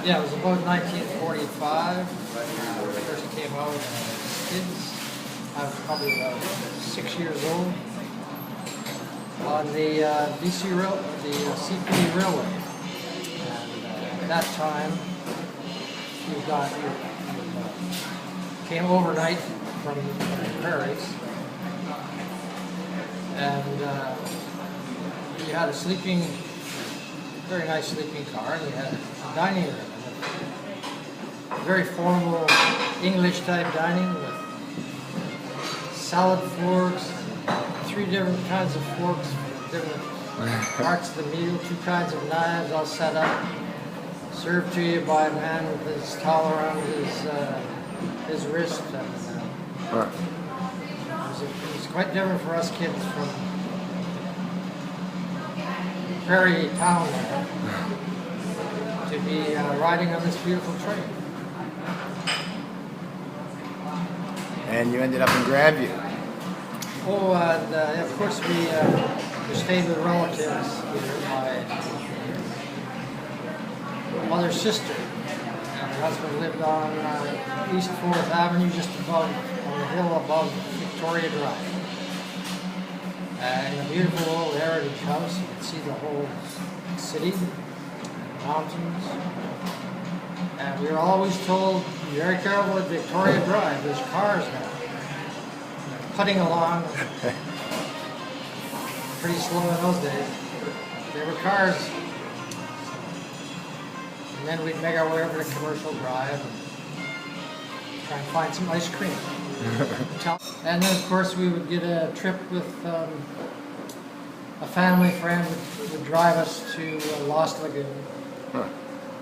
Yeah, it was about 1945 when we first came out as kids. I was probably about 6 years old on the BC Rail, the CP Railway. And at that time, you came overnight from the prairies, and you had a very nice sleeping car, and you had a dining room. Very formal English type dining with salad forks, 3 different kinds of forks for different parts of the meal, 2 kinds of knives all set up, served to you by a man with his towel around his wrist. And, it was quite different for us kids from prairie town there to be riding on this beautiful train. And you ended up in Grandview. Oh, and of course we stayed with relatives here. My mother's sister and her husband lived on East 4th Avenue, just above, on the hill above Victoria Drive. In a beautiful old heritage house, you can see the whole city, mountains. And we were always told, be very careful at Victoria Drive, there's cars now. They're putting along pretty slow in those days. There were cars. And then we'd make our way over to Commercial Drive and try and find some ice cream. And then, of course, we would get a trip with a family friend would drive us to Lost Lagoon. Huh.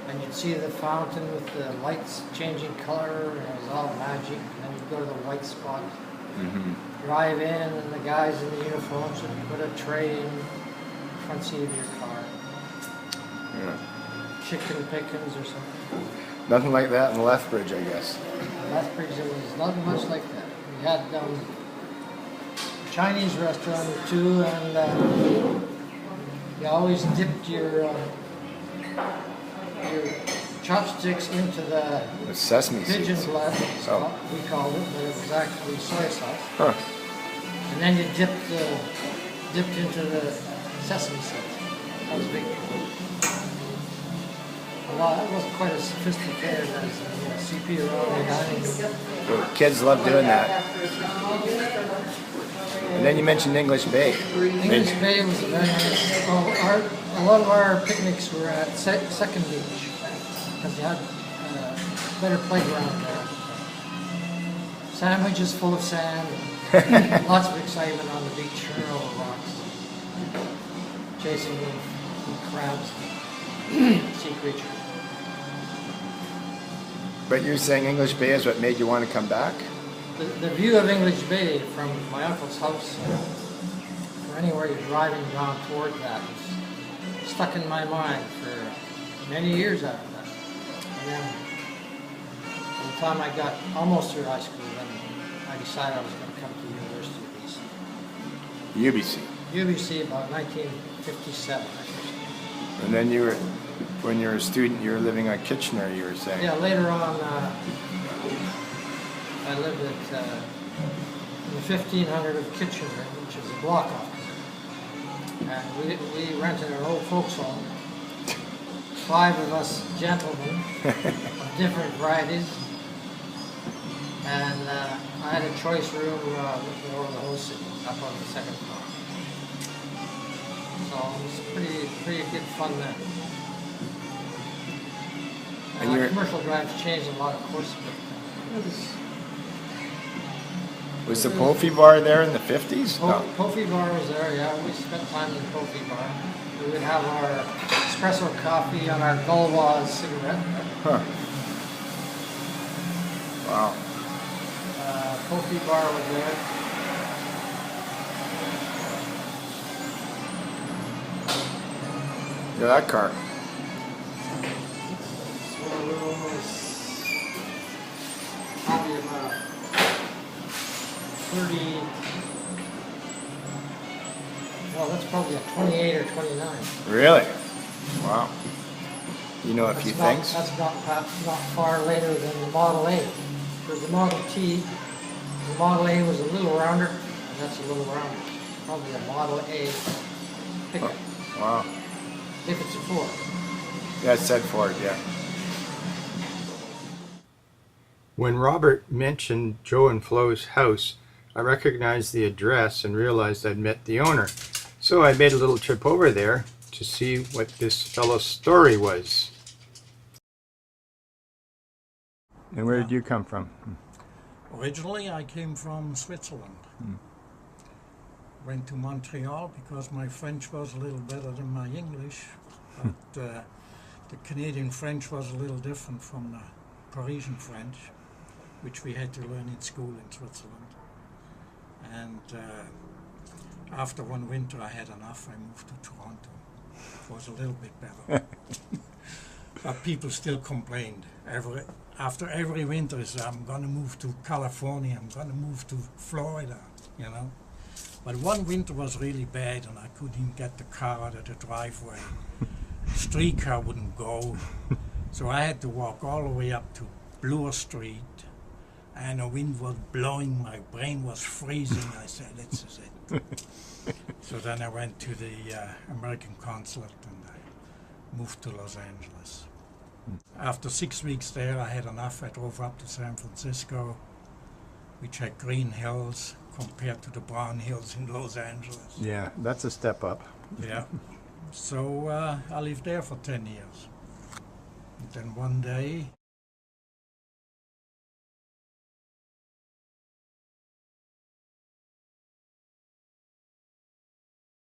And you'd see the fountain with the lights changing color, and it was all magic. And then you'd go to the white spot, drive in, and the guys in the uniforms would put a tray in the front seat of your car. Yeah. Chicken Pickens or something. Nothing like that in Lethbridge, I guess. Lethbridge, there was nothing much like that. We had a Chinese restaurant or two, and you always dipped your chopsticks into the sesame pigeon seeds. blood, we called it, but it was actually soy sauce. Huh. And then you dipped into the sesame seeds. That was big. Well, that wasn't quite as sophisticated as the CP Railway dining room. Well, kids love doing that. And then you mentioned English Bay. English Bay was a very nice. A lot of our picnics were at Second Beach because you had a better playground there. Sandwiches full of sand, lots of excitement on the beach, turning over rocks, chasing crabs, sea creatures. But you're saying English Bay is what made you want to come back? The view of English Bay from my uncle's house, or anywhere you're driving down toward that, was stuck in my mind for many years after that. And then, by the time I got almost through high school, then I decided I was going to come to the University of BC. UBC. UBC about 1957, I think. And then when you were a student, you were living on Kitchener, you were saying? Yeah, later on, I lived at in the 1500 of Kitchener, which is a block off. And we rented an old folks home. 5 of us gentlemen of different varieties. And I had a choice room looking over the whole city, up on the 2nd floor. So it was pretty good fun then. And Commercial Drive's changed a lot, of course, but was the Pofi Bar there in the 50s? Pofi Bar was there, yeah. We spent time in the Pofi Bar. We would have our espresso coffee on our Gauloise cigarette. Huh. Wow. Pofi Bar was there. Look at that car. Probably about 30, well, that's probably a 28 or 29. Really? Wow. You know a few things? That's not far later than the Model A. Because the Model T, the Model A was a little rounder, and that's a little rounder. Probably a Model A pickup. Oh, wow. If it's a Ford. Yeah, it said Ford, yeah. When Robert mentioned Joe and Flo's house, I recognized the address and realized I'd met the owner. So I made a little trip over there to see what this fellow's story was. And where did you come from? Originally, I came from Switzerland. Went to Montreal because my French was a little better than my English, but the Canadian French was a little different from the Parisian French, which we had to learn in school in Switzerland. And after one winter I had enough, I moved to Toronto. It was a little bit better. But people still complained. After every winter, they said, I'm going to move to California, I'm going to move to Florida, you know. But one winter was really bad and I couldn't even get the car out of the driveway. Streetcar wouldn't go. So I had to walk all the way up to Bloor Street, and the wind was blowing, my brain was freezing. I said, this is it. So then I went to the American consulate and I moved to Los Angeles. After 6 weeks there, I had enough. I drove up to San Francisco, which had green hills compared to the brown hills in Los Angeles. Yeah, that's a step up. Yeah. So I lived there for 10 years. And then one day,